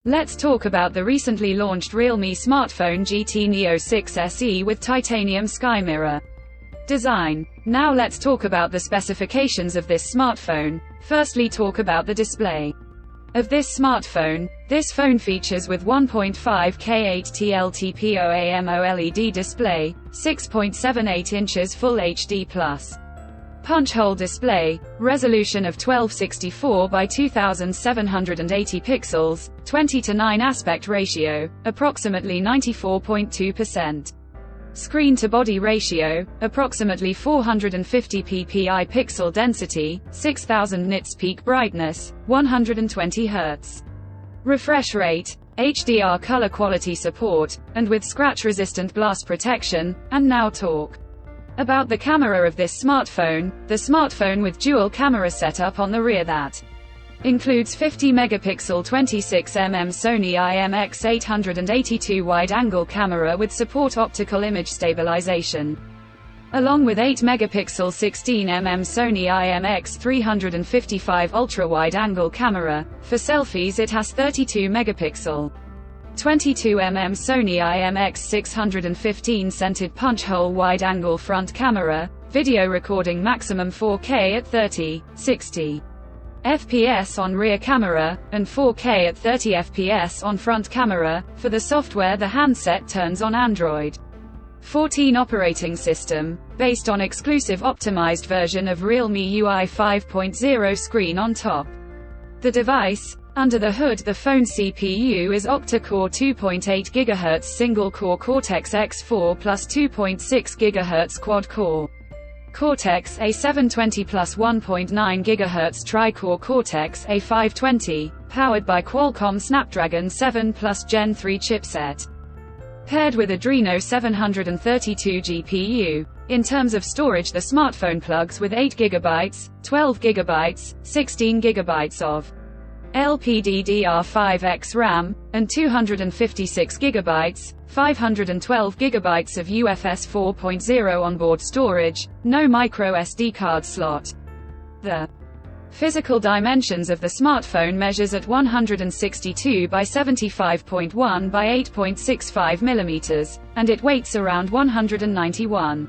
Let's talk about the recently launched Realme smartphone GT Neo 6 SE with titanium sky mirror design. Now let's talk about the specifications of this smartphone. Firstly, talk about the display of this smartphone. This phone features with 1.5K 8TL TPO AMOLED display, 6.78 inches Full HD+. Punch hole display, resolution of 1264 by 2780 pixels, 20:9 aspect ratio, approximately 94.2%. Screen to body ratio, approximately 450 ppi pixel density, 6000 nits peak brightness, 120 Hz. Refresh rate, HDR color quality support, and with scratch-resistant glass protection. And now talk about the camera of this smartphone. The smartphone with dual camera setup on the rear that includes 50 megapixel 26mm Sony IMX882 wide-angle camera with support optical image stabilization, along with 8 megapixel 16mm Sony IMX355 ultra-wide-angle camera. For selfies it has 32 megapixel 22mm Sony IMX615 centered punch-hole wide-angle front camera, video recording maximum 4K at 30/60 FPS on rear camera, and 4K at 30 FPS on front camera. For the software, the handset turns on Android 14 operating system, based on exclusive optimized version of Realme UI 5.0 screen on top. The device. Under the hood, the phone CPU is octa-core 2.8 GHz single-core Cortex-X4 plus 2.6 GHz quad-core Cortex-A720 plus 1.9 GHz tri-core Cortex-A520, powered by Qualcomm Snapdragon 7 Plus Gen 3 chipset, paired with Adreno 732 GPU. In terms of storage, the smartphone plugs with 8 GB, 12 GB, 16 GB of LPDDR5X RAM, and 256 GB, 512 GB of UFS 4.0 onboard storage, no micro SD card slot. The physical dimensions of the smartphone measures at 162 by 75.1 by 8.65 mm, and it weighs around 191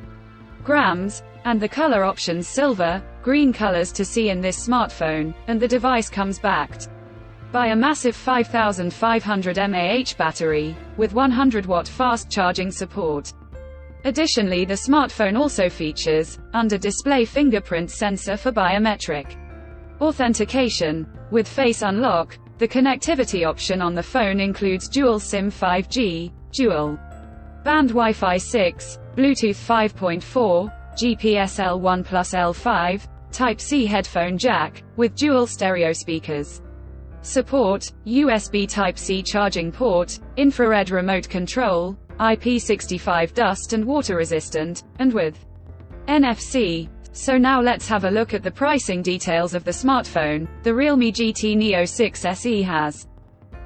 grams, and the color options silver, green colors to see in this smartphone, and the device comes backed by a massive 5500 mAh battery, with 100-watt fast charging support. Additionally, the smartphone also features, under display, fingerprint sensor for biometric authentication. With Face Unlock, the connectivity option on the phone includes dual SIM 5G, dual band Wi-Fi 6, Bluetooth 5.4, GPS L1 plus L5, Type-C headphone jack, with dual stereo speakers. Support, USB Type-C charging port, infrared remote control, IP65 dust and water resistant, and with NFC. So now let's have a look at the pricing details of the smartphone. The Realme GT Neo 6 SE has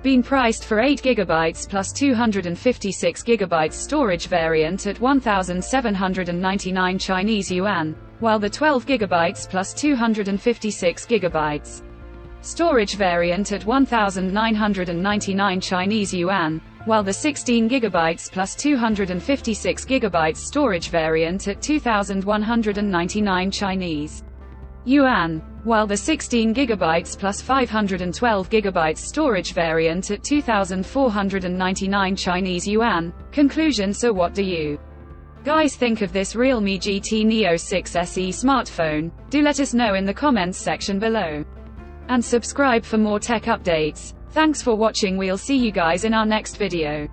been priced for 8 GB plus 256 GB storage variant at 1,799 Chinese yuan, while the 12 GB plus 256 GB storage variant at 1,999 Chinese yuan, while the 16 GB plus 256 GB storage variant at 2,199 Chinese yuan, while the 16 GB plus 512 GB storage variant at 2,499 Chinese yuan. Conclusion. So what do you guys think of this Realme GT Neo 6 SE smartphone? Do let us know in the comments section below. And subscribe for more tech updates. Thanks for watching. We'll see you guys in our next video.